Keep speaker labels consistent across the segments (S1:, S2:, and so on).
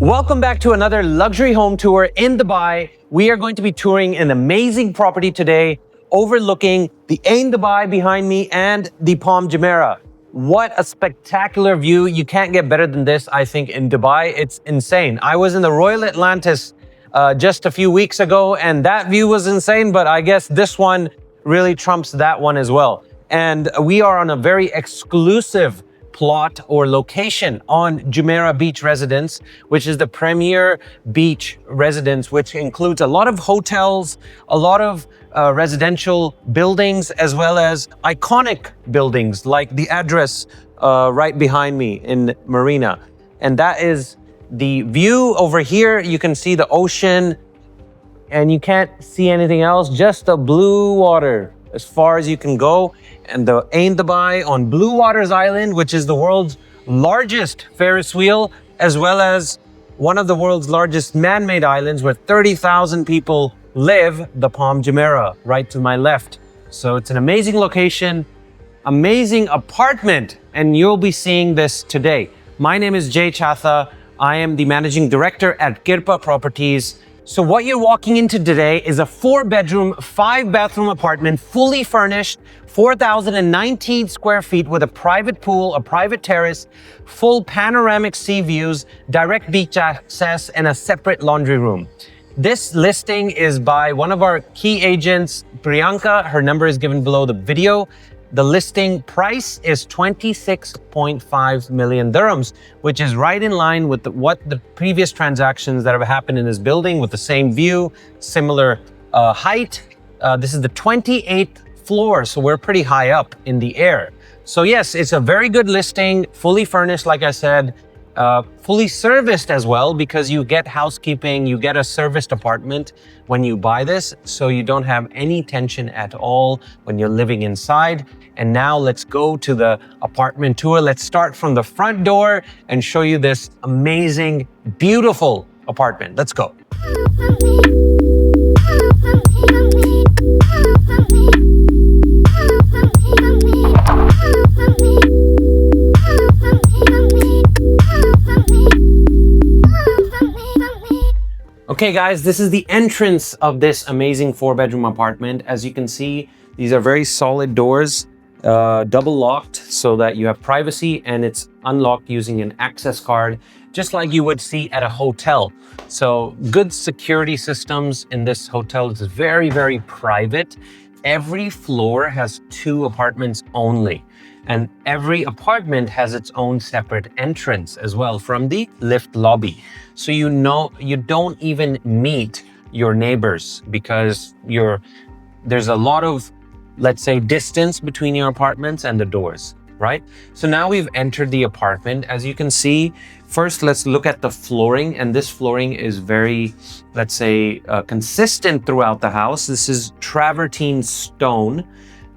S1: Welcome back to another luxury home tour in Dubai. We are going to be touring an amazing property today overlooking the Ain Dubai behind me and the Palm Jumeirah. What a spectacular view. You can't get better than this, I think, in Dubai. It's insane. I was in the Royal Atlantis just a few weeks ago and that view was insane, but I guess this one really trumps that one as well. And we are on a very exclusive plot or location on Jumeirah Beach Residence, which is the premier beach residence, which includes a lot of hotels, a lot of residential buildings, as well as iconic buildings like the address right behind me in Marina. And that is the view over here. You can see the ocean and you can't see anything else, just the blue water as far as you can go. And the Ain Dubai on Blue Waters Island, which is the world's largest Ferris wheel, as well as one of the world's largest man-made islands where 30,000 people live, the Palm Jumeirah, right to my left. So it's an amazing location, amazing apartment, and you'll be seeing this today. My name is Chatha. I am the managing director at Kirpa Properties. So what you're walking into today is a 4-bedroom, 5-bathroom apartment, fully furnished, 4,019 square feet with a private pool, a private terrace, full panoramic sea views, direct beach access, and a separate laundry room. This listing is by one of our key agents, Priyanka. Her number is given below the video. The listing price is 26.5 million dirhams, which is right in line with what the previous transactions that have happened in this building with the same view, similar height. This is the 28th floor, so we're pretty high up in the air. So yes, it's a very good listing, fully furnished, like I said, fully serviced as well, because you get housekeeping, you get a serviced apartment when you buy this, so you don't have any tension at all when you're living inside. And now let's go to the apartment tour. Let's start from the front door and show you this amazing, beautiful apartment. Let's go. Okay guys, this is the entrance of this amazing 4-bedroom apartment. As you can see, these are very solid doors, double locked so that you have privacy, and it's unlocked using an access card, just like you would see at a hotel. So good security systems in this hotel. It's very, very private. Every floor has 2 apartments only. And every apartment has its own separate entrance as well from the lift lobby. So you know, you don't even meet your neighbors because there's a lot of, let's say, distance between your apartments and the doors, right? So now we've entered the apartment. As you can see, first let's look at the flooring, and this flooring is very, let's say, consistent throughout the house. This is travertine stone,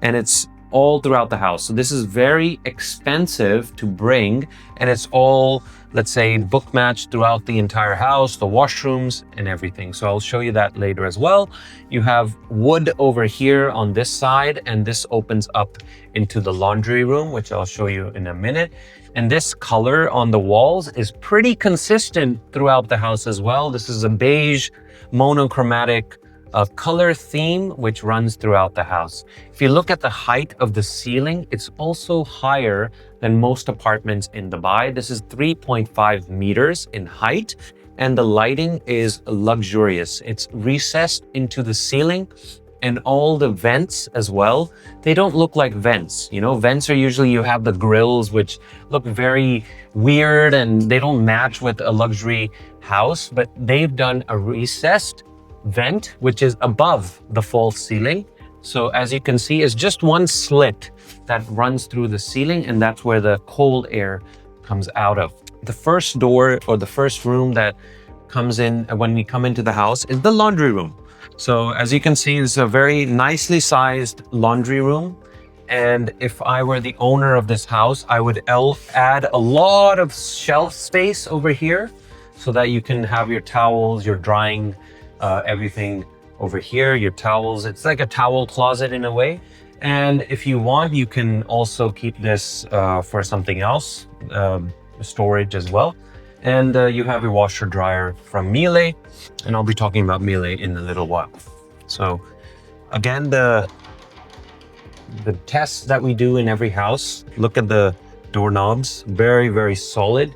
S1: and it's all throughout the house. So this is very expensive to bring, and it's all, let's say, book matched throughout the entire house, the washrooms and everything. So I'll show you that later as well. You have wood over here on this side, and this opens up into the laundry room, which I'll show you in a minute. And this color on the walls is pretty consistent throughout the house as well. This is a beige monochromatic color theme which runs throughout the house. If you look at the height of the ceiling, it's also higher than most apartments in Dubai. This is 3.5 meters in height, and the lighting is luxurious. It's recessed into the ceiling, and all the vents as well, they don't look like vents. You know, vents are usually, you have the grills which look very weird and they don't match with a luxury house, but they've done a recessed vent which is above the false ceiling. So as you can see, it's just one slit that runs through the ceiling, and that's where the cold air comes out of. The first door, or the first room that comes in when we come into the house is the laundry room. So as you can see, it's a very nicely sized laundry room. And if I were the owner of this house, I would add a lot of shelf space over here so that you can have your towels, your drying, everything over here, your towels. It's like a towel closet in a way. And if you want, you can also keep this for something else, storage as well. And you have your washer dryer from Miele, and I'll be talking about Miele in a little while. So again, the tests that we do in every house, look at the doorknobs, very, very solid.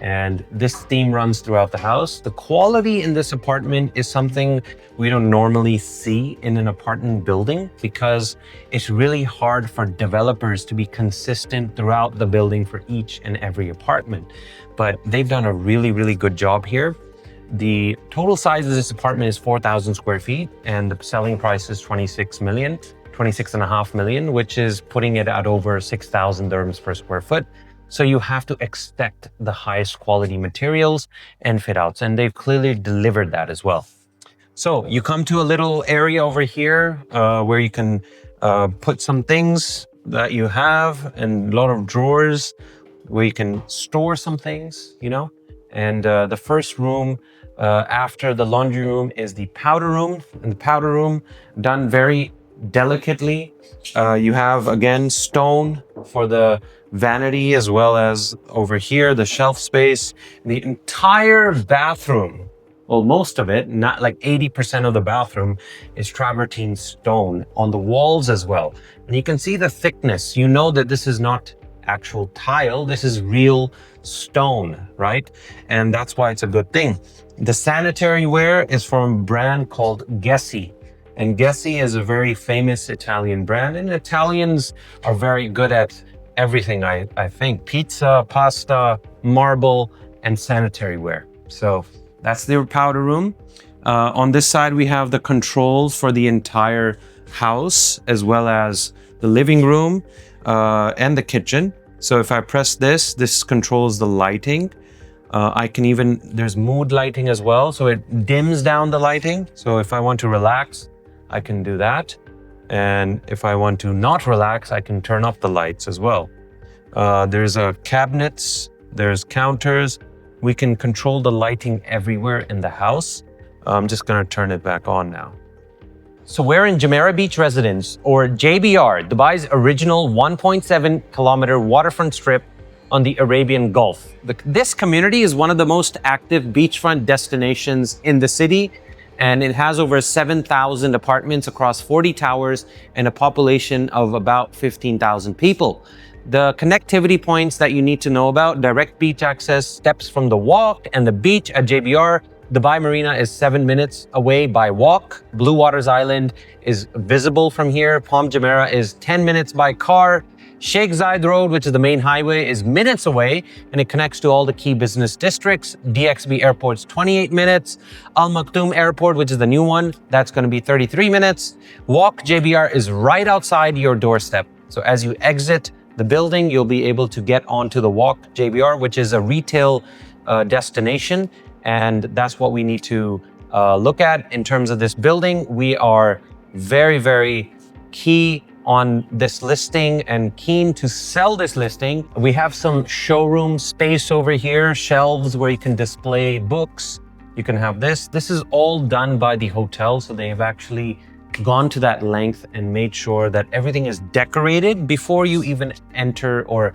S1: And this theme runs throughout the house. The quality in this apartment is something we don't normally see in an apartment building because it's really hard for developers to be consistent throughout the building for each and every apartment. But they've done a really, really good job here. The total size of this apartment is 4,000 square feet and the selling price is 26.5 million, which is putting it at over 6,000 dirhams per square foot. So you have to expect the highest quality materials and fit outs, and they've clearly delivered that as well. So you come to a little area over here where you can put some things that you have and a lot of drawers where you can store some things, you know. And the first room after the laundry room is the powder room, and the powder room done very delicately. You have again stone for the vanity as well as over here the shelf space. The entire bathroom, well, most of it, not like 80% of the bathroom, is travertine stone on the walls as well. And you can see the thickness. You know that this is not actual tile, this is real stone, right? And that's why it's a good thing. The sanitary ware is from a brand called Gessi. And Gessi is a very famous Italian brand, and Italians are very good at everything, I think. Pizza, pasta, marble, and sanitary ware. So that's the powder room. On this side, we have the controls for the entire house, as well as the living room and the kitchen. So if I press this, this controls the lighting. There's mood lighting as well, so it dims down the lighting. So if I want to relax, I can do that. And if I want to not relax, I can turn off the lights as well. There's cabinets, there's counters. We can control the lighting everywhere in the house. I'm just gonna turn it back on now. So we're in Jumeirah Beach Residence, or JBR, Dubai's original 1.7 kilometer waterfront strip on the Arabian Gulf. This community is one of the most active beachfront destinations in the city, and it has over 7,000 apartments across 40 towers and a population of about 15,000 people. The connectivity points that you need to know about: direct beach access, steps from the walk and the beach at JBR. Dubai Marina is 7 minutes away by walk. Blue Waters Island is visible from here. Palm Jumeirah is 10 minutes by car. Sheikh Zayed Road, which is the main highway, is minutes away, and it connects to all the key business districts. DXB Airport's 28 minutes. Al Maktoum Airport, which is the new one, that's going to be 33 minutes. Walk JBR is right outside your doorstep. So as you exit the building, you'll be able to get onto the Walk JBR, which is a retail destination. And that's what we need to look at in terms of this building. We are very, very key on this listing and keen to sell this listing. We have some showroom space over here, shelves where you can display books. You can have this. This is all done by the hotel, so they have actually gone to that length and made sure that everything is decorated before you even enter or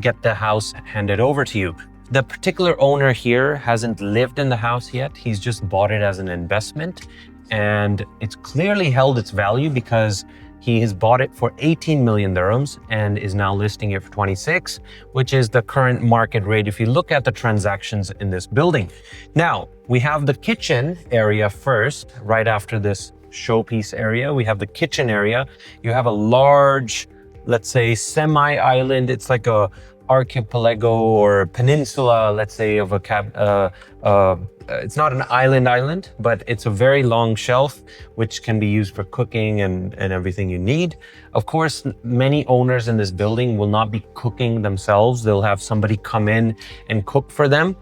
S1: get the house handed over to you. The particular owner here hasn't lived in the house yet. He's just bought it as an investment, and it's clearly held its value because he has bought it for 18 million dirhams and is now listing it for 26, which is the current market rate if you look at the transactions in this building. Now, we have the kitchen area first, right after this showpiece area. We have the kitchen area. You have a large, let's say, semi-island. It's like a archipelago or peninsula, let's say, of a it's not an island, but it's a very long shelf, which can be used for cooking and everything you need. Of course, many owners in this building will not be cooking themselves. They'll have somebody come in and cook for them.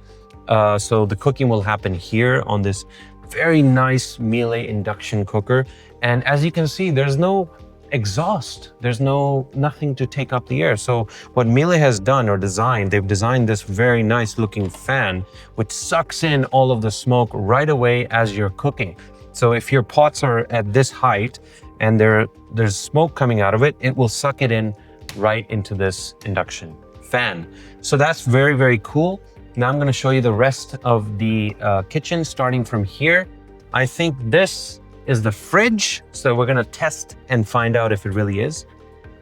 S1: So the cooking will happen here on this very nice Miele induction cooker. And as you can see, there's no exhaust. There's nothing to take up the air. So what Miele has done or designed, they've designed this very nice looking fan, which sucks in all of the smoke right away as you're cooking. So if your pots are at this height and there's smoke coming out of it, it will suck it in right into this induction fan. So that's very, very cool. Now I'm going to show you the rest of the kitchen starting from here. I think this is the fridge. So we're going to test and find out if it really is,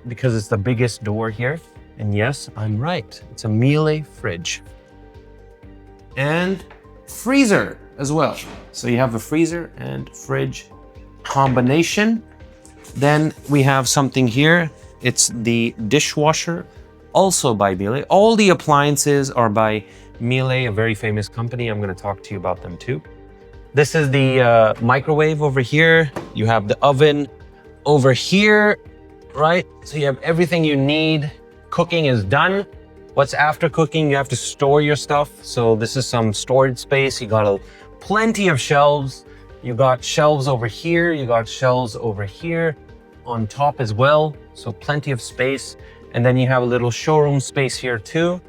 S1: because it's the biggest door here. And yes, I'm right. It's a Miele fridge. And freezer as well. So you have a freezer and fridge combination. Then we have something here. It's the dishwasher, also by Miele. All the appliances are by Miele, a very famous company. I'm going to talk to you about them too. This is the microwave over here. You have the oven over here, right? So you have everything you need. Cooking is done. What's after cooking? You have to store your stuff. So this is some storage space. You got plenty of shelves. You got shelves over here. You got shelves over here on top as well. So plenty of space. And then you have a little showroom space here too.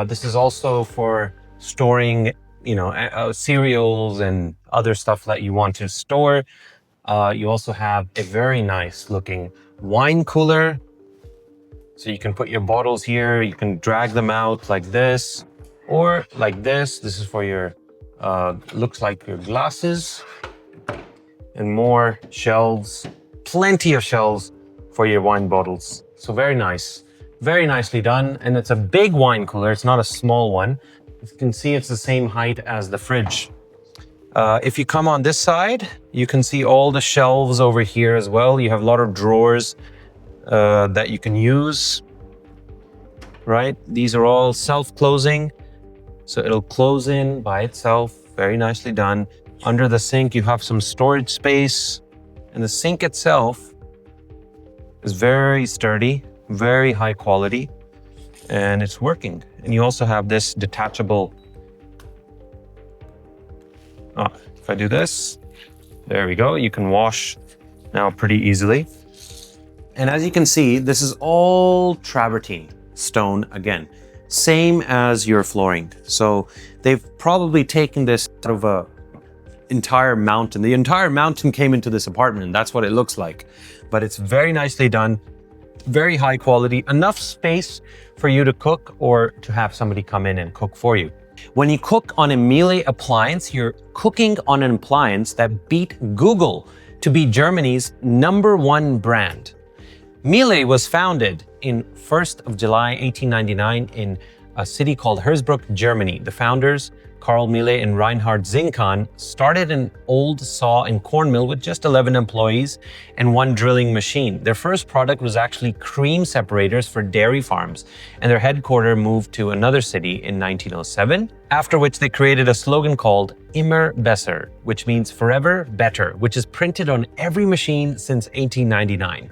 S1: This is also for storing, cereals and other stuff that you want to store. You also have a very nice looking wine cooler. So you can put your bottles here. You can drag them out like this or like this. This is for your, looks like your glasses, and more shelves, plenty of shelves for your wine bottles. So very nice, very nicely done. And it's a big wine cooler. It's not a small one. You can see it's the same height as the fridge. If you come on this side, you can see all the shelves over here as well. You have a lot of drawers that you can use, right? These are all self-closing. So it'll close in by itself. Very nicely done. Under the sink, you have some storage space. And the sink itself is very sturdy, very high quality, and it's working. And you also have this detachable, if I do this, there we go. You can wash now pretty easily. And as you can see, this is all travertine stone again, same as your flooring. So they've probably taken this out of a entire mountain. The entire mountain came into this apartment, and that's what it looks like. But it's very nicely done, very high quality, enough space for you to cook or to have somebody come in and cook for you. When you cook on a Miele appliance, you're cooking on an appliance that beat Google to be Germany's #1 brand. Miele was founded in 1st of July 1899 in a city called Hersbruck, Germany. The founders, Karl Miele and Reinhard Zinkan, started an old saw and corn mill with just 11 employees and 1 drilling machine. Their first product was actually cream separators for dairy farms, and their headquarters moved to another city in 1907, after which they created a slogan called Immer besser, which means forever better, which is printed on every machine since 1899.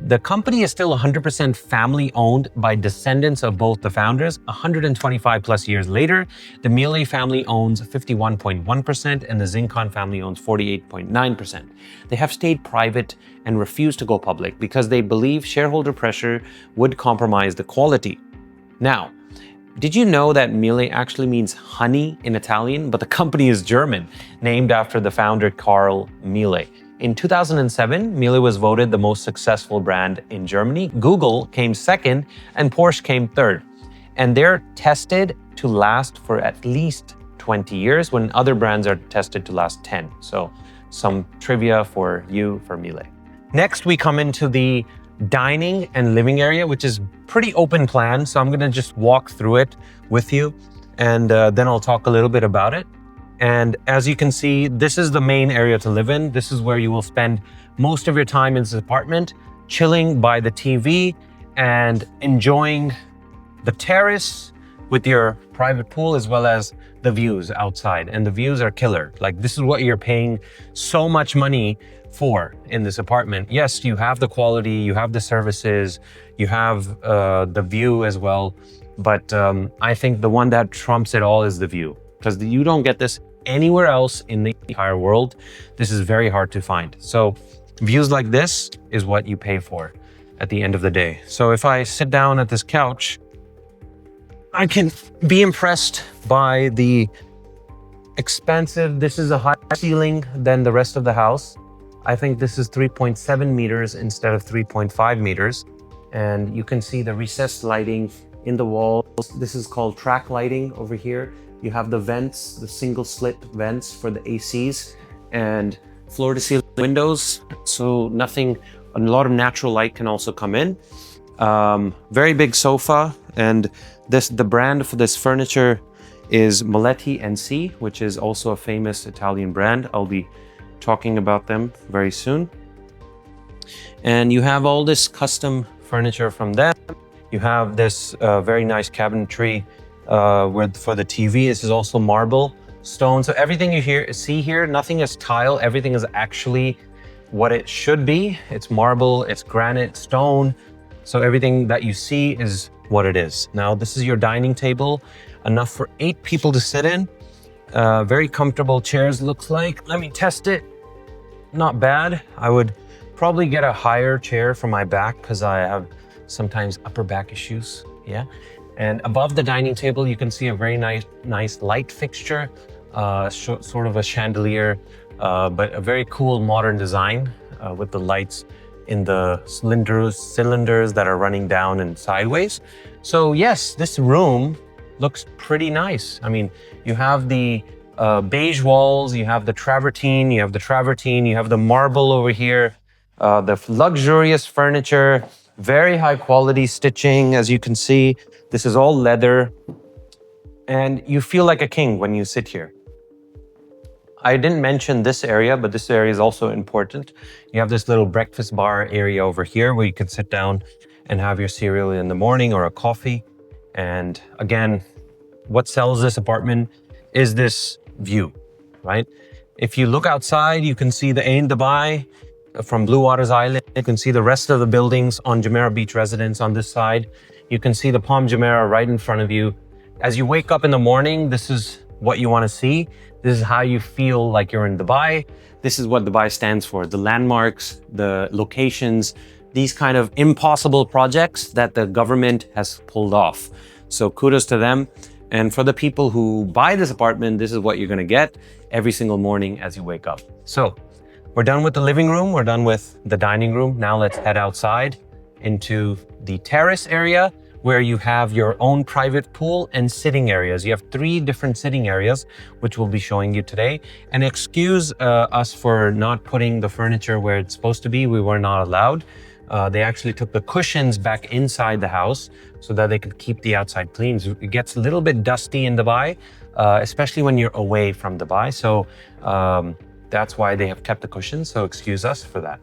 S1: The company is still 100% family owned by descendants of both the founders. 125 plus years later, the Miele family owns 51.1% and the Zinkan family owns 48.9%. They have stayed private and refused to go public because they believe shareholder pressure would compromise the quality. Now, did you know that Miele actually means honey in Italian, but the company is German, named after the founder Karl Miele. In 2007, Miele was voted the most successful brand in Germany. Google came second and Porsche came third. And they're tested to last for at least 20 years when other brands are tested to last 10. So some trivia for you for Miele. Next, we come into the dining and living area, which is pretty open plan. So I'm gonna just walk through it with you and then I'll talk a little bit about it. And as you can see, this is the main area to live in. This is where you will spend most of your time in this apartment, chilling by the TV and enjoying the terrace with your private pool as well as the views outside. And the views are killer. Like, this is what you're paying so much money for in this apartment. Yes, you have the quality, you have the services, you have the view as well. But I think the one that trumps it all is the view. because you don't get this anywhere else in the entire world. This is very hard to find. So views like this is what you pay for at the end of the day. So if I sit down at this couch, I can be impressed by the expansive, this is a higher ceiling than the rest of the house. I think this is 3.7 meters instead of 3.5 meters. And you can see the recessed lighting in the walls. This is called track lighting over here. You have the vents, the single slit vents for the ACs, and floor to ceiling windows. So nothing, a lot of natural light can also come in. Very big sofa, and the brand for this furniture is Moletti NC, which is also a famous Italian brand. I'll be talking about them very soon. And you have all this custom furniture from them. You have this very nice cabinetry for the TV. This is also marble, stone. So everything you see here, nothing is tile. Everything is actually what it should be. It's marble, it's granite, stone. So everything that you see is what it is. Now, this is your dining table, enough for 8 people to sit in. Very comfortable chairs, looks like. Let me test it. Not bad. I would probably get a higher chair for my back because I have sometimes upper back issues. Yeah. And above the dining table, you can see a very nice light fixture, sort of a chandelier, but a very cool modern design with the lights in the cylinders that are running down and sideways. So yes, this room looks pretty nice. I mean, you have the beige walls, you have the travertine, you have the marble over here, the luxurious furniture, very high quality stitching. As you can see, this is all leather, and you feel like a king when you sit here. I didn't mention this area, but this area is also important. You have this little breakfast bar area over here where you can sit down and have your cereal in the morning or a coffee. And again, what sells this apartment is this view, right? If you look outside, you can see the Ain Dubai from Blue Waters Island. You can see the rest of the buildings on Jumeirah Beach Residence on this side. You can see the Palm Jumeirah right in front of you. As you wake up in the morning, this is what you want to see. This is how you feel like you're in Dubai. This is what Dubai stands for, the landmarks, the locations, these kind of impossible projects that the government has pulled off. So kudos to them. And for the people who buy this apartment, this is what you're going to get every single morning as you wake up. So we're done with the living room. We're done with the dining room. Now let's head outside into the terrace area, where you have your own private pool and sitting areas. You have 3 different sitting areas, which we'll be showing you today. And excuse us for not putting the furniture where it's supposed to be. We were not allowed. They actually took the cushions back inside the house so that they could keep the outside clean. It gets a little bit dusty in Dubai, especially when you're away from Dubai. So that's why they have kept the cushions, so excuse us for that.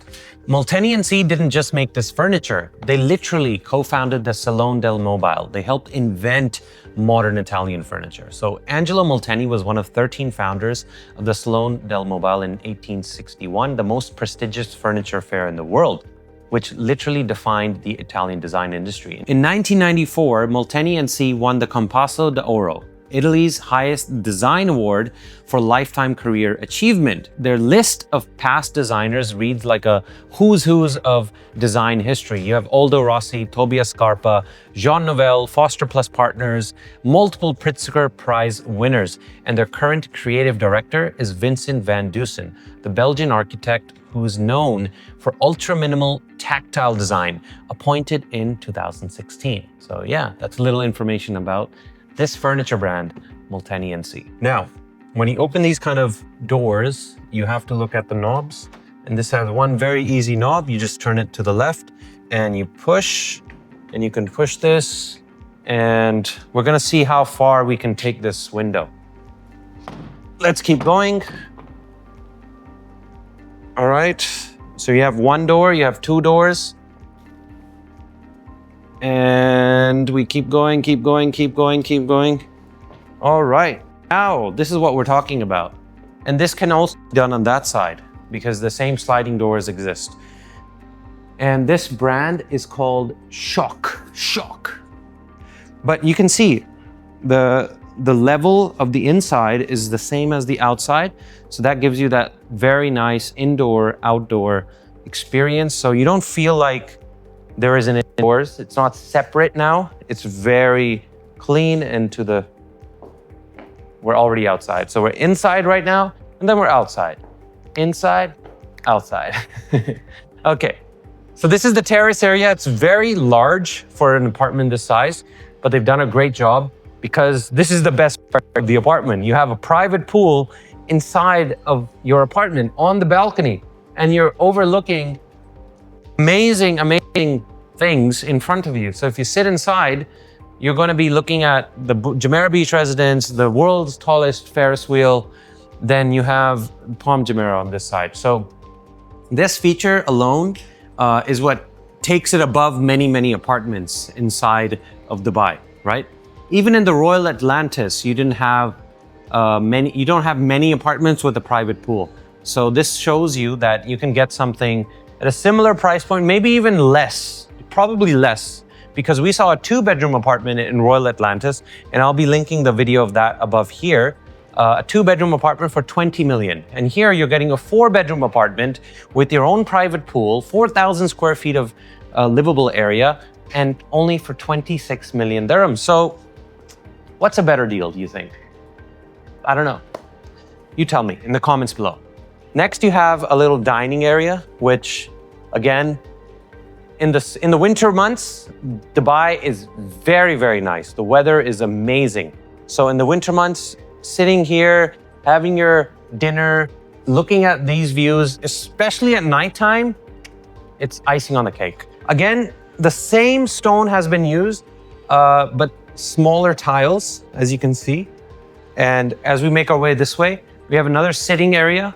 S1: Moletti NC didn't just make this furniture. They literally co-founded the Salone del Mobile. They helped invent modern Italian furniture. So Angelo Moletti was one of 13 founders of the Salone del Mobile in 1861, the most prestigious furniture fair in the world, which literally defined the Italian design industry. In 1994, Moletti NC won the Compasso d'Oro, Italy's highest design award for lifetime career achievement. Their list of past designers reads like a who's of design history. You have Aldo Rossi, Tobias Scarpa, Jean Nouvel, Foster Plus Partners, multiple Pritzker Prize winners, and their current creative director is Vincent van Dusen, the Belgian architect who is known for ultra-minimal tactile design, appointed in 2016. So yeah, that's a little information about this furniture brand, Moletti NC. Now, when you open these kind of doors, you have to look at the knobs. And this has one very easy knob. You just turn it to the left and you push, and you can push this. And we're gonna see how far we can take this window. Let's keep going. All right, so you have 1 door, you have 2 doors. And we keep going. All right, now this is what we're talking about. And this can also be done on that side because the same sliding doors exist. And this brand is called Shock. But you can see the the level of the inside is the same as the outside. So that gives you that very nice indoor, outdoor experience. So you don't feel like there is an indoors. It's not separate now. It's very clean and we're already outside. So we're inside right now, and then we're outside. Inside, outside. Okay, so this is the terrace area. It's very large for an apartment this size, but they've done a great job because this is the best part of the apartment. You have a private pool inside of your apartment on the balcony, and you're overlooking amazing, amazing things in front of you. So if you sit inside, you're going to be looking at the Jumeirah Beach residence, the world's tallest Ferris wheel. Then you have Palm Jumeirah on this side. So this feature alone is what takes it above many, many apartments inside of Dubai, right? Even in the Royal Atlantis, you don't have many apartments with a private pool. So this shows you that you can get something at a similar price point, maybe even less, probably less, because we saw a 2-bedroom apartment in Royal Atlantis, and I'll be linking the video of that above here. A 2-bedroom apartment for 20 million. And here you're getting a 4-bedroom apartment with your own private pool, 4,000 square feet of livable area, and only for 26 million dirhams. So what's a better deal, do you think? I don't know. You tell me in the comments below. Next, you have a little dining area, which again, in the winter months, Dubai is very, very nice. The weather is amazing. So in the winter months, sitting here, having your dinner, looking at these views, especially at nighttime, it's icing on the cake. Again, the same stone has been used, but smaller tiles, as you can see. And as we make our way this way, we have another sitting area.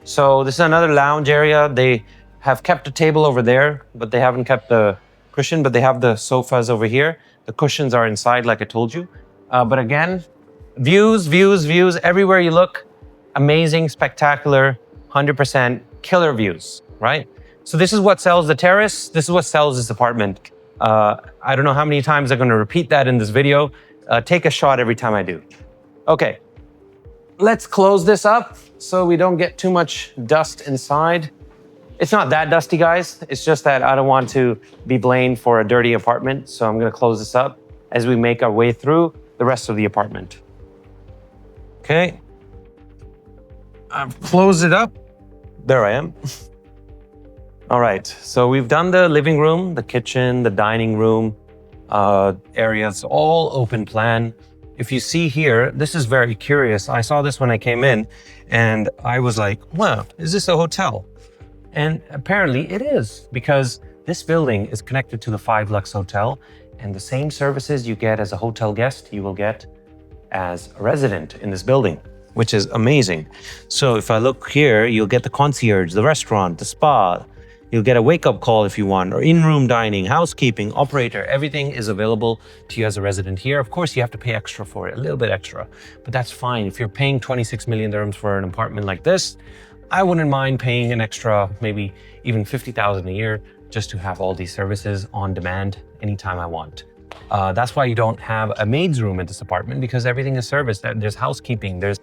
S1: So this is another lounge area. They have kept a table over there, but they haven't kept the cushion, but they have the sofas over here. The cushions are inside, like I told you. But again, views, views, views, everywhere you look, amazing, spectacular, 100% killer views, right? So this is what sells the terrace. This is what sells this apartment. I don't know how many times I'm gonna repeat that in this video. Take a shot every time I do. Okay, let's close this up so we don't get too much dust inside. It's not that dusty, guys. It's just that I don't want to be blamed for a dirty apartment. So I'm gonna close this up as we make our way through the rest of the apartment. Okay, I've closed it up. There I am. All right, so we've done the living room, the kitchen, the dining room areas, all open plan. If you see here, this is very curious. I saw this when I came in and I was like, wow, is this a hotel? And apparently it is, because this building is connected to the 5 Luxe Hotel, and the same services you get as a hotel guest, you will get as a resident in this building, which is amazing. So if I look here, you'll get the concierge, the restaurant, the spa. You'll get a wake-up call if you want, or in-room dining, housekeeping, operator. Everything is available to you as a resident here. Of course, you have to pay extra for it, a little bit extra, but that's fine. If you're paying 26 million dirhams for an apartment like this, I wouldn't mind paying an extra, maybe even 50,000 a year, just to have all these services on demand anytime I want. That's why you don't have a maid's room in this apartment, because everything is serviced. There's housekeeping, there's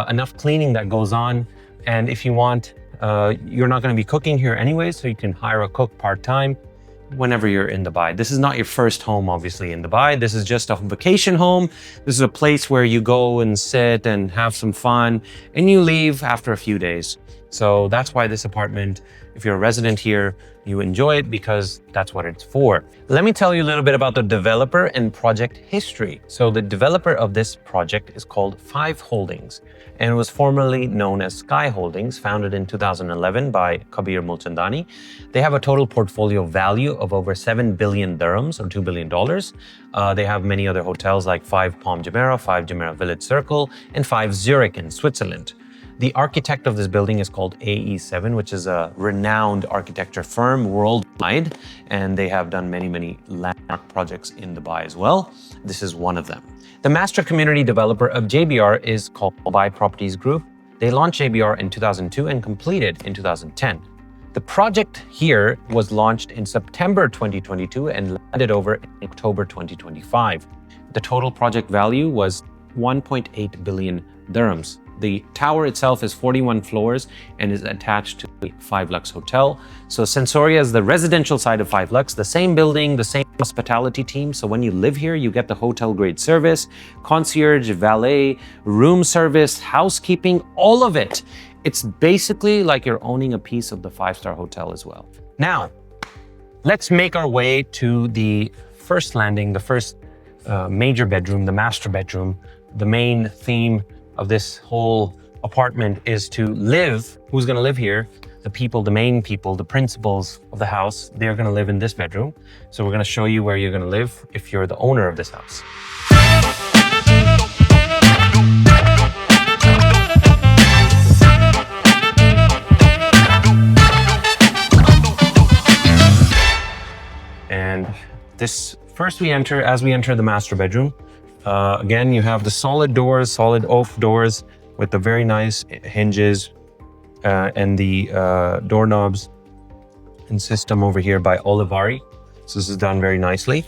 S1: enough cleaning that goes on. And if you want, you're not going to be cooking here anyway, so you can hire a cook part-time whenever you're in Dubai. This is not your first home, obviously, in Dubai. This is just a vacation home. This is a place where you go and sit and have some fun, and you leave after a few days. So that's why this apartment, if you're a resident here, you enjoy it, because that's what it's for. Let me tell you a little bit about the developer and project history. So the developer of this project is called Five Holdings, and it was formerly known as Sky Holdings, founded in 2011 by Kabir Mulchandani. They have a total portfolio value of over 7 billion dirhams, or $2 billion. They have many other hotels like 5 Palm Jumeirah, 5 Jumeirah Village Circle, and 5 Zurich in Switzerland. The architect of this building is called AE7, which is a renowned architecture firm worldwide, and they have done many, many landmark projects in Dubai as well. This is one of them. The master community developer of JBR is called Dubai Properties Group. They launched JBR in 2002 and completed in 2010. The project here was launched in September 2022 and landed over in October 2025. The total project value was 1.8 billion dirhams. The tower itself is 41 floors and is attached to the 5 Luxe hotel. So Sensoria is the residential side of 5 Luxe, the same building, the same hospitality team. So when you live here, you get the hotel grade service, concierge, valet, room service, housekeeping, all of it. It's basically like you're owning a piece of the 5-star hotel as well. Now, let's make our way to the first landing, the first major bedroom, the master bedroom. The main theme of this whole apartment is to live. Who's gonna live here? The people, the main people, the principals of the house, they're gonna live in this bedroom. So we're gonna show you where you're gonna live if you're the owner of this house. And this, first as we enter the master bedroom, again, you have the solid doors, solid oak doors with the very nice hinges and the doorknobs and system over here by Olivari. So this is done very nicely.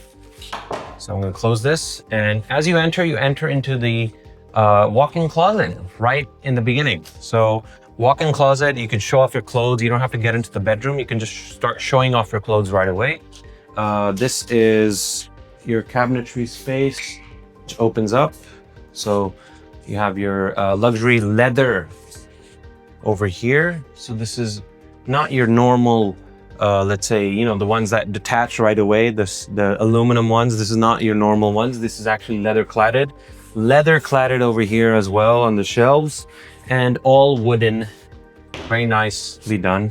S1: So I'm going to close this. And as you enter into the walk-in closet right in the beginning. So walk-in closet, you can show off your clothes. You don't have to get into the bedroom. You can just start showing off your clothes right away. This is your cabinetry space, which opens up. So you have your luxury leather over here. So this is not your normal, let's say, you know, the ones that detach right away, the aluminum ones. This is not your normal ones. This is actually leather cladded. Leather cladded over here as well on the shelves, and all wooden, very nicely done.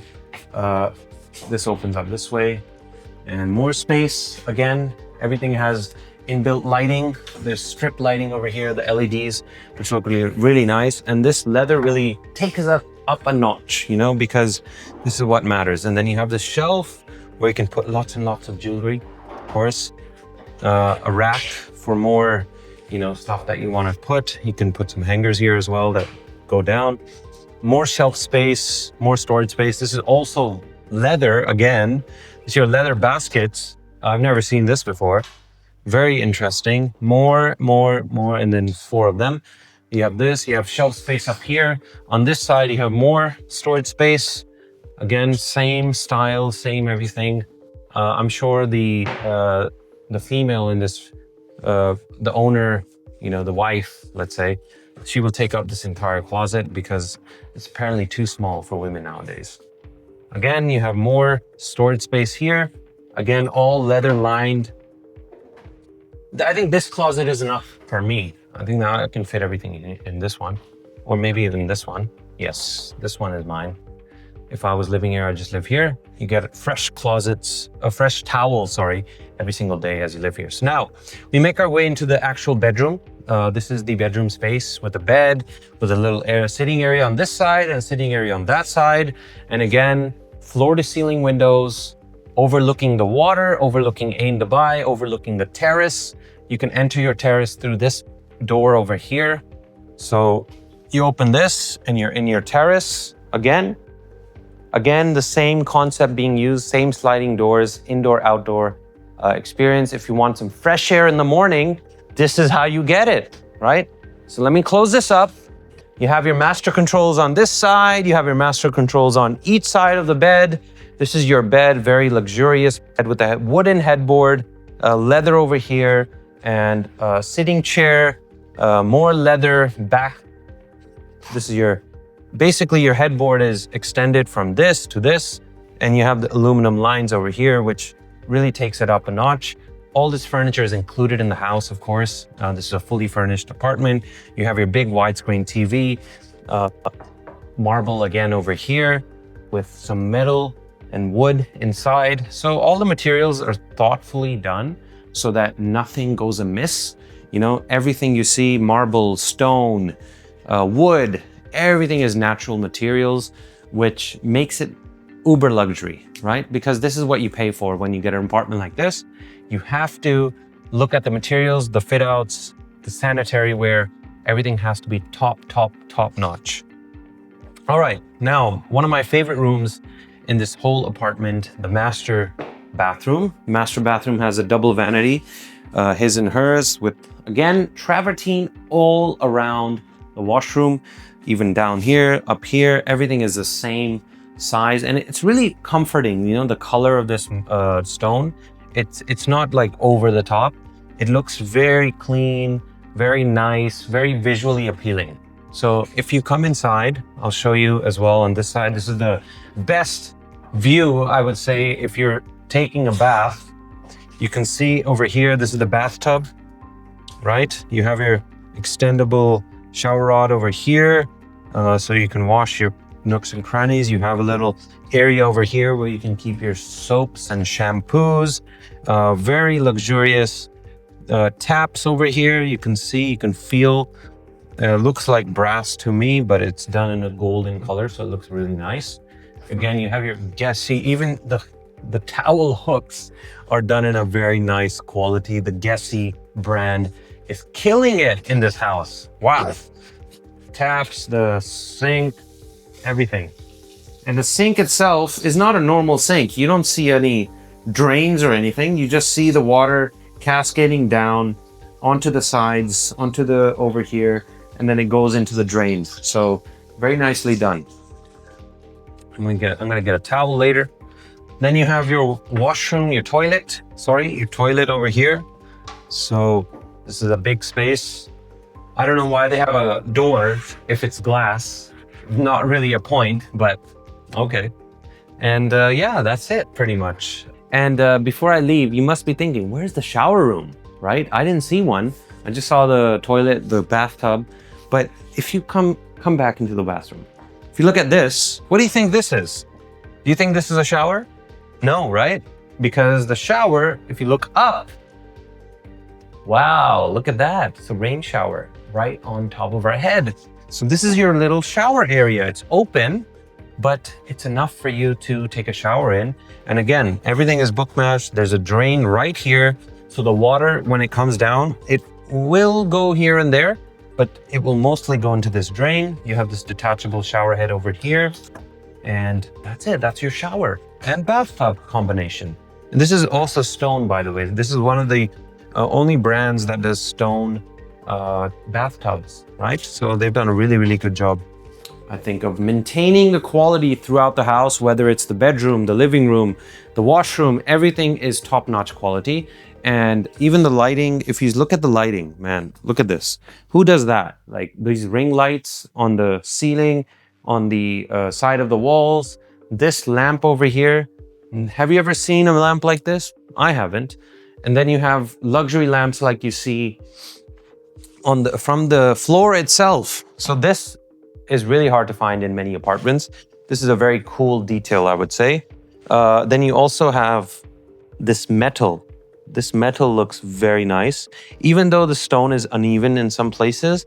S1: This opens up this way. And more space. Again, everything has inbuilt lighting. There's strip lighting over here, the LEDs, which look really nice. And this leather really takes us up a notch, you know, because this is what matters. And then you have the shelf where you can put lots and lots of jewelry, of course. A rack for more, you know, stuff that you want to put. You can put some hangers here as well that go down. More shelf space, more storage space. This is also leather again. It's your leather baskets. I've never seen this before. Very interesting. More, and then 4 of them. You have this, you have shelf space up here. On this side, you have more storage space. Again, same style, same everything. I'm sure the female in this, the owner, you know, the wife, let's say, she will take up this entire closet because it's apparently too small for women nowadays. Again, you have more storage space here. Again, all leather lined. I think this closet is enough for me. I think now I can fit everything in this one, or maybe even this one. Yes, this one is mine. If I was living here, I'd just live here. You get fresh closets, a fresh towel, sorry, every single day as you live here. So now we make our way into the actual bedroom. This is the bedroom space with a bed, with a little sitting area on this side and a sitting area on that side. And again, floor to ceiling windows, overlooking the water, overlooking Ain Dubai, overlooking the terrace. You can enter your terrace through this door over here. So you open this and you're in your terrace again. Again, the same concept being used, same sliding doors, indoor, outdoor experience. If you want some fresh air in the morning, this is how you get it, right? So let me close this up. You have your master controls on this side. You have your master controls on each side of the bed. This is your bed, very luxurious bed with a wooden headboard, leather over here, and a sitting chair, more leather back. This is basically your headboard is extended from this to this, and you have the aluminum lines over here, which really takes it up a notch. All this furniture is included in the house, of course. This is a fully furnished apartment. You have your big widescreen TV, marble again over here with some metal and wood inside. So all the materials are thoughtfully done so that nothing goes amiss. You know, everything you see, marble, stone, wood, everything is natural materials, which makes it uber luxury, right? Because this is what you pay for when you get an apartment like this. You have to look at the materials, the fit outs, the sanitary ware. Everything has to be top notch. All right, now one of my favorite rooms in this whole apartment, the master bathroom. Master bathroom has a double vanity his and hers with, again, travertine all around the washroom, even down here, up here, everything is the same size. And it's really comforting, you know, the color of this stone. It's not like over the top. It looks very clean, very nice, very visually appealing. So if you come inside, I'll show you as well on this side. This is the best view, I would say, if you're taking a bath. You can see over here, this is the bathtub, right? You have your extendable shower rod over here, so you can wash your nooks and crannies. You have a little area over here where you can keep your soaps and shampoos. Very luxurious taps over here. You can see, you can feel. Looks like brass to me, but it's done in a golden color, so it looks really nice. Again, you have your Guessy. Even the towel hooks are done in a very nice quality. The Guessy brand is killing it in this house. Wow. Taps, the sink, everything. And the sink itself is not a normal sink. You don't see any drains or anything. You just see the water cascading down onto the sides, onto the over here, and then it goes into the drains. So very nicely done. I'm gonna get a towel later. Then you have your washroom, your toilet over here. So this is a big space. I don't know why they have a door if it's glass. Not really a point, but okay. And yeah, that's it pretty much. And before I leave, you must be thinking, where's the shower room, right? I didn't see one. I just saw the toilet, the bathtub. But if you come back into the bathroom, if you look at this, what do you think this is? Do you think this is a shower? No, right? Because the shower, if you look up, wow, look at that. It's a rain shower right on top of our head. So this is your little shower area. It's open, but it's enough for you to take a shower in. And again, everything is book matched. There's a drain right here. So the water, when it comes down, it will go here and there, but it will mostly go into this drain. You have this detachable shower head over here, and that's it. That's your shower and bathtub combination. And this is also stone, by the way. This is one of the only brands that does stone bathtubs, right? So they've done a really, really good job, I think, of maintaining the quality throughout the house, whether it's the bedroom, the living room, the washroom, everything is top-notch quality. And even the lighting, if you look at the lighting, man, look at this. Who does that? Like these ring lights on the ceiling, on the side of the walls, this lamp over here. Have you ever seen a lamp like this? I haven't. And then you have luxury lamps like you see on from the floor itself. So this is really hard to find in many apartments. This is a very cool detail, I would say. Then you also have this metal. This metal looks very nice. Even though the stone is uneven in some places,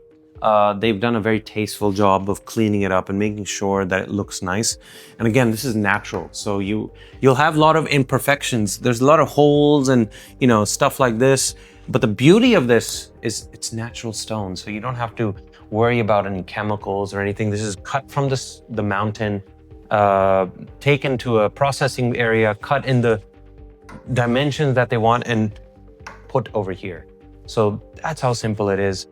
S1: they've done a very tasteful job of cleaning it up and making sure that it looks nice. And again, this is natural. So you'll have a lot of imperfections. There's a lot of holes and, you know, stuff like this. But the beauty of this is it's natural stone. So you don't have to worry about any chemicals or anything. This is cut from the mountain, taken to a processing area, cut in the dimensions that they want and put over here. So that's how simple it is.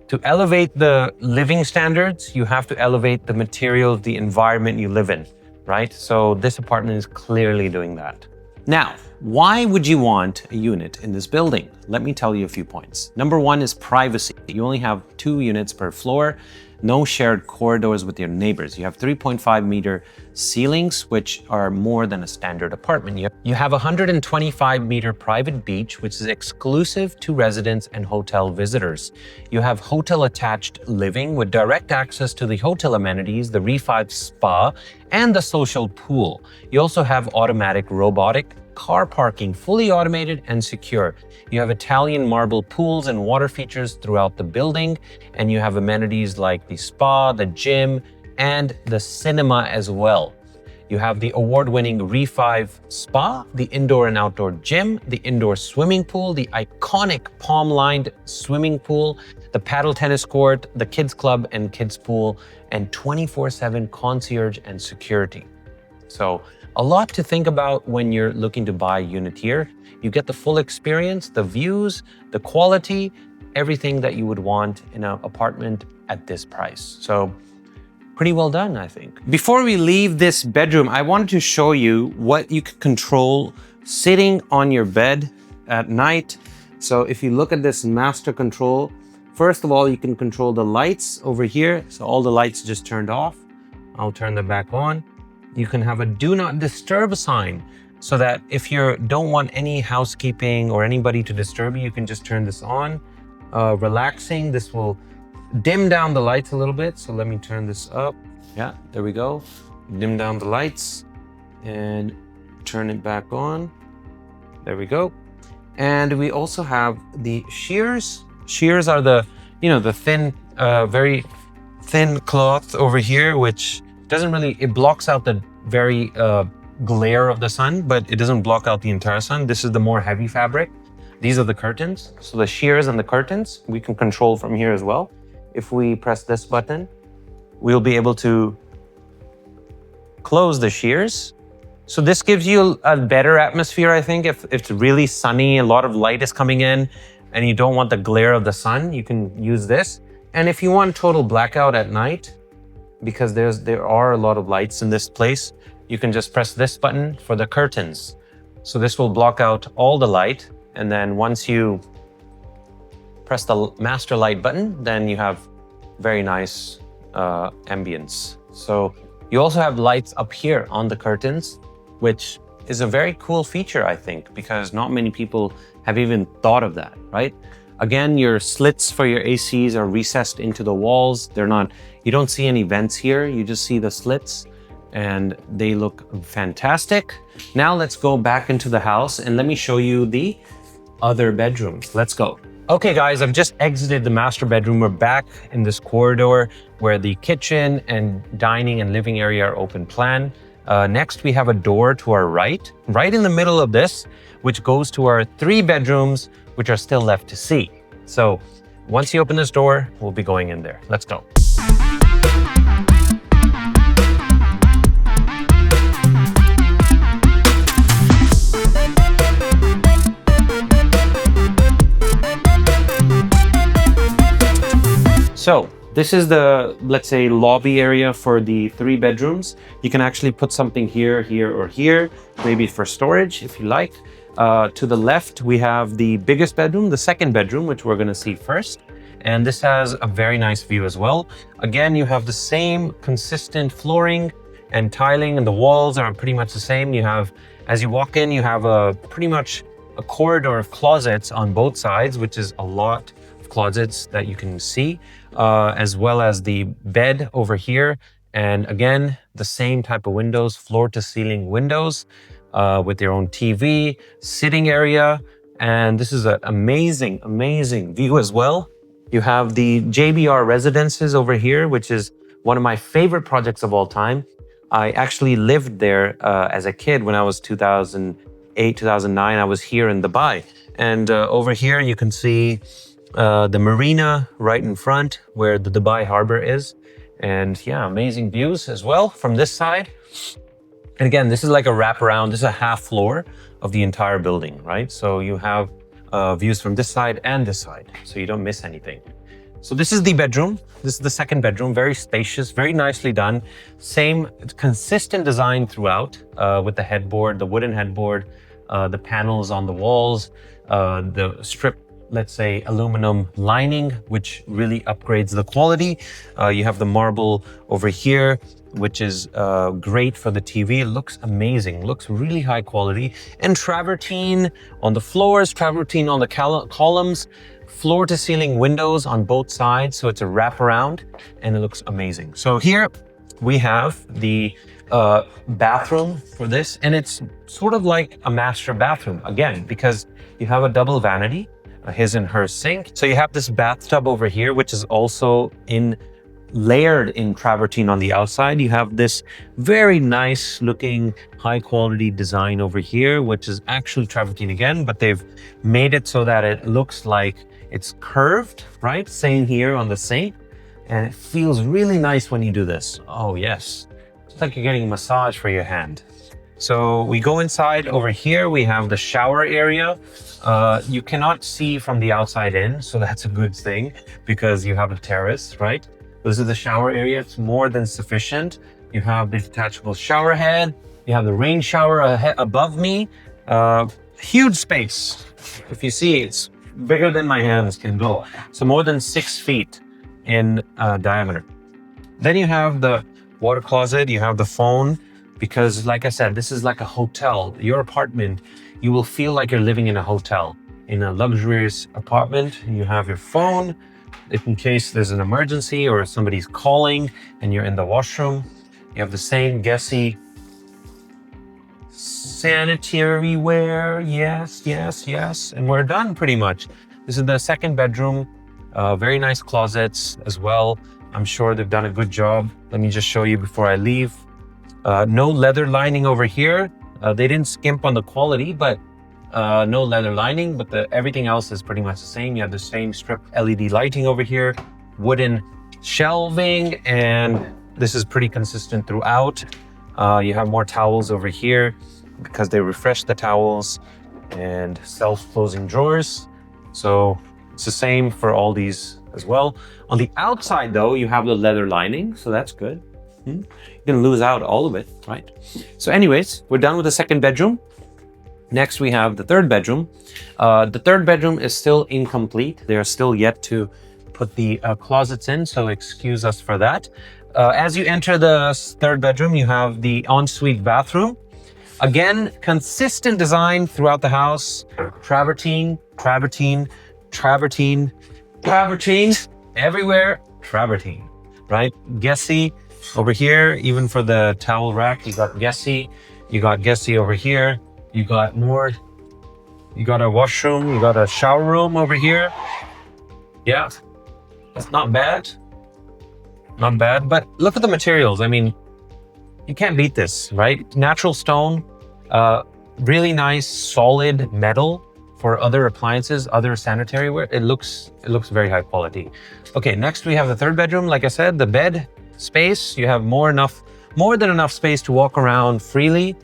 S1: To elevate the living standards, you have to elevate the materials, the environment you live in, right? So this apartment is clearly doing that. Now, why would you want a unit in this building? Let me tell you a few points. Number one is privacy. You only have 2 units per floor, no shared corridors with your neighbors. You have 3.5 meter ceilings, which are more than a standard apartment. You have a 125 meter private beach, which is exclusive to residents and hotel visitors. You have hotel attached living with direct access to the hotel amenities, the Reef5 spa, and the social pool. You also have automatic robotic car parking, fully automated and secure. You have Italian marble pools and water features throughout the building, and you have amenities like the spa, the gym, and the cinema as well. You have the award-winning Reef5 spa, the indoor and outdoor gym, the indoor swimming pool, the iconic palm-lined swimming pool, the paddle tennis court, the kids club and kids pool, and 24/7 concierge and security. So a lot to think about when you're looking to buy a unit here. You get the full experience, the views, the quality, everything that you would want in an apartment at this price. So pretty well done, I think. Before we leave this bedroom, I wanted to show you what you can control sitting on your bed at night. So if you look at this master control, first of all, you can control the lights over here. So all the lights just turned off. I'll turn them back on. You can have a do not disturb sign so that if you don't want any housekeeping or anybody to disturb you, you can just turn this on. Relaxing, this will dim down the lights a little bit. So let me turn this up. Yeah, there we go. Dim down the lights and turn it back on. There we go. And we also have the shears. Shears are the, the thin, very thin cloth over here, which doesn't really, it blocks out the very glare of the sun, but it doesn't block out the entire sun. This is the more heavy fabric. These are the curtains. So the shears and the curtains, we can control from here as well. If we press this button, we'll be able to close the shears. So this gives you a better atmosphere, I think. If it's really sunny, a lot of light is coming in, and you don't want the glare of the sun, you can use this. And if you want total blackout at night, because there are a lot of lights in this place, you can just press this button for the curtains. So this will block out all the light. And then once you press the master light button, then you have very nice ambience. So you also have lights up here on the curtains, which is a very cool feature, I think, because not many people have even thought of that, right? Again, your slits for your ACs are recessed into the walls. You don't see any vents here. You just see the slits and they look fantastic. Now let's go back into the house and let me show you the other bedrooms. Let's go. Okay guys, I've just exited the master bedroom. We're back in this corridor where the kitchen and dining and living area are open plan. Next, we have a door to our right in the middle of this, which goes to our 3 bedrooms, which are still left to see. So once you open this door, we'll be going in there. Let's go. So this is the, let's say, lobby area for the 3 bedrooms. You can actually put something here, here, or here, maybe for storage if you like. To the left, we have the biggest bedroom, the 2nd bedroom, which we're gonna see first. And this has a very nice view as well. Again, you have the same consistent flooring and tiling, and the walls are pretty much the same. You have, as you walk in, you have pretty much a corridor of closets on both sides, which is a lot of closets that you can see, as well as the bed over here. And again, the same type of windows, floor to ceiling windows, with their own TV, sitting area. And this is an amazing, amazing view as well. You have the JBR residences over here, which is one of my favorite projects of all time. I actually lived there as a kid when I was 2008, 2009. I was here in Dubai. And over here, you can see the marina right in front where the Dubai harbor is. And yeah, amazing views as well from this side. And again, this is like a wraparound. This is a half floor of the entire building, right? So you have views from this side and this side, so you don't miss anything. So this is the bedroom. This is the 2nd bedroom, very spacious, very nicely done. Same consistent design throughout with the headboard, the wooden headboard, the panels on the walls, the strip, let's say, aluminum lining, which really upgrades the quality. You have the marble over here, which is great for the TV. It looks amazing, looks really high quality. And travertine on the floors, travertine on the columns, floor to ceiling windows on both sides. So it's a wraparound and it looks amazing. So here we have the bathroom for this, and it's sort of like a master bathroom again, because you have a double vanity, his and her sink. So you have this bathtub over here, which is also layered in travertine on the outside. You have this very nice looking high quality design over here, which is actually travertine again, but they've made it so that it looks like it's curved, right? Same here on the sink. And it feels really nice when you do this. Oh yes. It's like you're getting a massage for your hand. So we go inside. Over here, we have the shower area. You cannot see from the outside in, so that's a good thing because you have a terrace, right? This is the shower area. It's more than sufficient. You have the detachable shower head. You have the rain shower above me. Huge space. If you see, it's bigger than my hands can go. So more than 6 feet in diameter. Then you have the water closet. You have the phone, because like I said, this is like a hotel. Your apartment, you will feel like you're living in a hotel. In a luxurious apartment, you have your phone in case there's an emergency or somebody's calling and you're in the washroom. You have the same guessy sanitary ware. Yes, yes, yes. And we're done pretty much. This is the second bedroom. Very nice closets as well. I'm sure they've done a good job. Let me just show you before I leave. No leather lining over here. They didn't skimp on the quality, but no leather lining, but everything else is pretty much the same. You have the same strip LED lighting over here, wooden shelving, and this is pretty consistent throughout. You have more towels over here because they refreshed the towels, and self-closing drawers. So it's the same for all these as well. On the outside though, you have the leather lining, so that's good. You're gonna lose out all of it, right? So anyways, we're done with the second bedroom. Next, we have the third bedroom. The third bedroom is still incomplete. They are still yet to put the closets in, so excuse us for that. As you enter the third bedroom, you have the ensuite bathroom. Again, consistent design throughout the house. Travertine, travertine, travertine, travertine, everywhere, travertine, right? Guessy over here, even for the towel rack, you got Guessy. You got Guessy over here. You got more. You got a washroom. You got a shower room over here. Yeah, that's not bad. Not bad, but look at the materials. I mean, you can't beat this, right? Natural stone, really nice, solid metal for other appliances, other sanitary ware. It looks very high quality. Okay, next we have the third bedroom. Like I said, the bed space. You have more than enough space to walk around freely.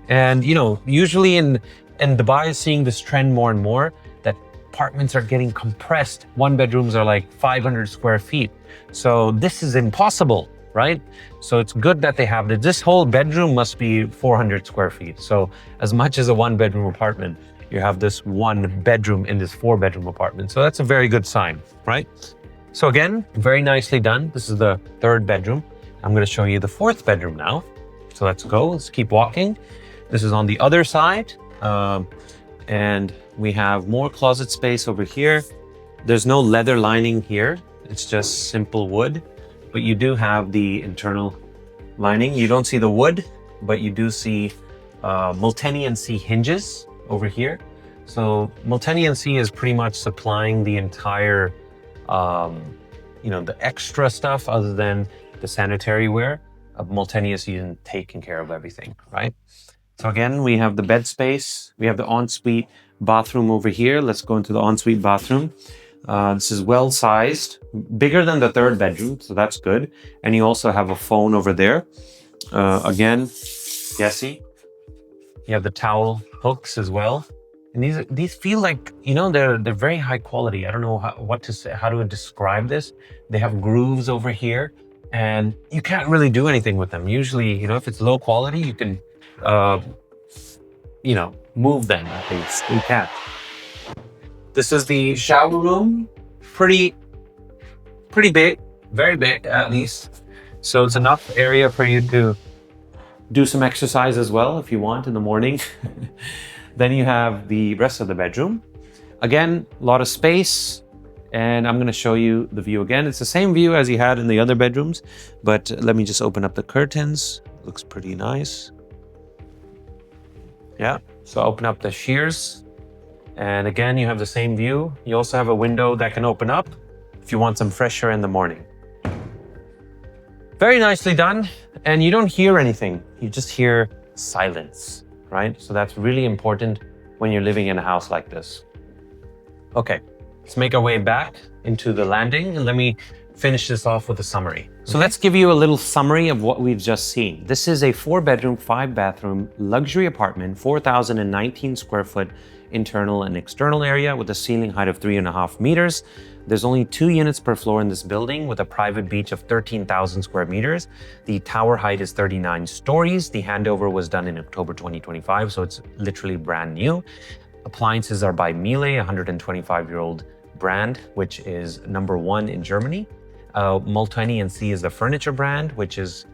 S1: And you know, usually in Dubai is seeing this trend more and more that apartments are getting compressed. One bedrooms are like 500 square feet. So this is impossible, right? So it's good that they have this. This whole bedroom must be 400 square feet. So as much as a one bedroom apartment, you have this one bedroom in this 4-bedroom apartment. So that's a very good sign, right? So again, very nicely done. This is the third bedroom. I'm going to show you the fourth bedroom now. So let's go, let's keep walking. This is on the other side. And we have more closet space over here. There's no leather lining here. It's just simple wood, but you do have the internal lining. You don't see the wood, but you do see Multenian C hinges over here. So Multenian C is pretty much supplying the entire, you know, the extra stuff other than the sanitary ware. Multenian C is taking care of everything, right? So again, we have the bed space. We have the ensuite bathroom over here. Let's go into the ensuite bathroom. This is well sized, bigger than the third bedroom, so that's good. And you also have a phone over there. Again, Guessy. You have the towel hooks as well. And these feel like, you know, they're very high quality. I don't know how to describe this. They have grooves over here, and you can't really do anything with them. Usually, you know, if it's low quality, you can, you know, move them at least. You can't. This is the shower room. Pretty big, very big at least. So it's enough area for you to do some exercise as well if you want in the morning. Then you have the rest of the bedroom. Again, a lot of space. And I'm going to show you the view again. It's the same view as you had in the other bedrooms, but let me just open up the curtains. Looks pretty nice. Yeah, so open up the shears. And again, you have the same view. You also have a window that can open up if you want some fresh air in the morning. Very nicely done. And you don't hear anything. You just hear silence, right? So that's really important when you're living in a house like this. Okay, let's make our way back into the landing and let me finish this off with a summary. So let's give you a little summary of what we've just seen. This is a 4-bedroom, 5-bathroom luxury apartment, 4,019 square foot internal and external area with a ceiling height of 3.5 meters. There's only 2 units per floor in this building with a private beach of 13,000 square meters. The tower height is 39 stories. The handover was done in October 2025, so it's literally brand new. Appliances are by Miele, a 125-year-old brand, which is #1 in Germany. Multeni & C is the furniture brand, which is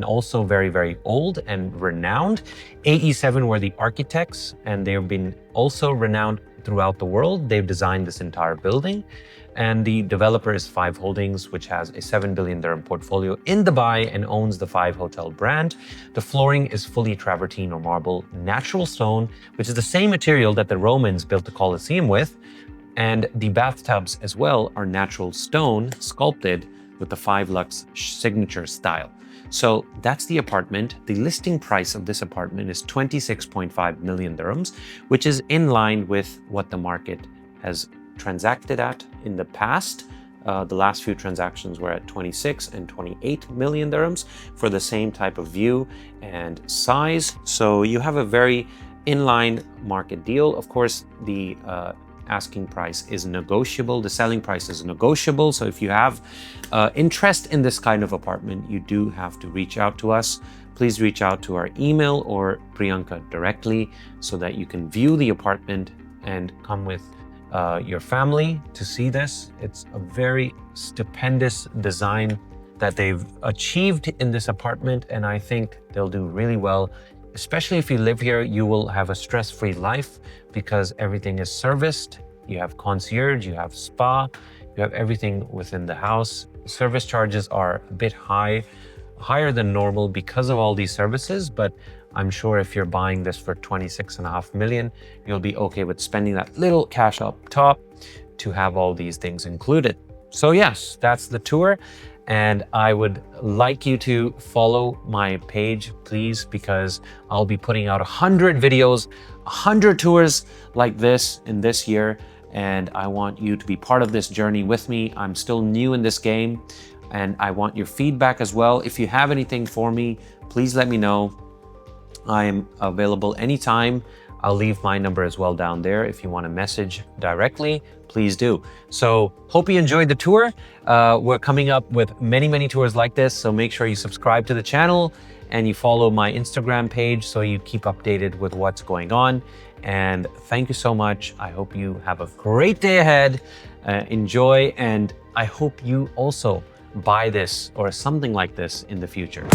S1: also very, very old and renowned. AE7 were the architects, and they've been also renowned throughout the world. They've designed this entire building. And the developer is Five Holdings, which has a 7 billion dirham portfolio in Dubai and owns the Five Hotel brand. The flooring is fully travertine or marble natural stone, which is the same material that the Romans built the Colosseum with. And the bathtubs as well are natural stone sculpted with the Five Luxe signature style. So that's the apartment. The listing price of this apartment is 26.5 million dirhams, which is in line with what the market has transacted at in the past. The last few transactions were at 26 and 28 million dirhams for the same type of view and size. So you have a very inline market deal. Of course, the asking price is negotiable. The selling price is negotiable. So if you have interest in this kind of apartment, you do have to reach out to us. Please reach out to our email or Priyanka directly so that you can view the apartment and come with your family to see this. It's a very stupendous design that they've achieved in this apartment, and I think they'll do really well. Especially if you live here, you will have a stress-free life because everything is serviced. You have concierge, you have spa, you have everything within the house. Service charges are a bit higher than normal because of all these services, but I'm sure if you're buying this for 26.5 million, you'll be okay with spending that little cash up top to have all these things included. So yes, that's the tour. And I would like you to follow my page, please, because I'll be putting out 100 videos, 100 tours like this in this year. And I want you to be part of this journey with me. I'm still new in this game and I want your feedback as well. If you have anything for me, please let me know. I am available anytime. I'll leave my number as well down there. If you want to message directly, please do. So hope you enjoyed the tour. We're coming up with many, many tours like this. So make sure you subscribe to the channel and you follow my Instagram page so you keep updated with what's going on. And thank you so much. I hope you have a great day ahead. Enjoy. And I hope you also buy this or something like this in the future.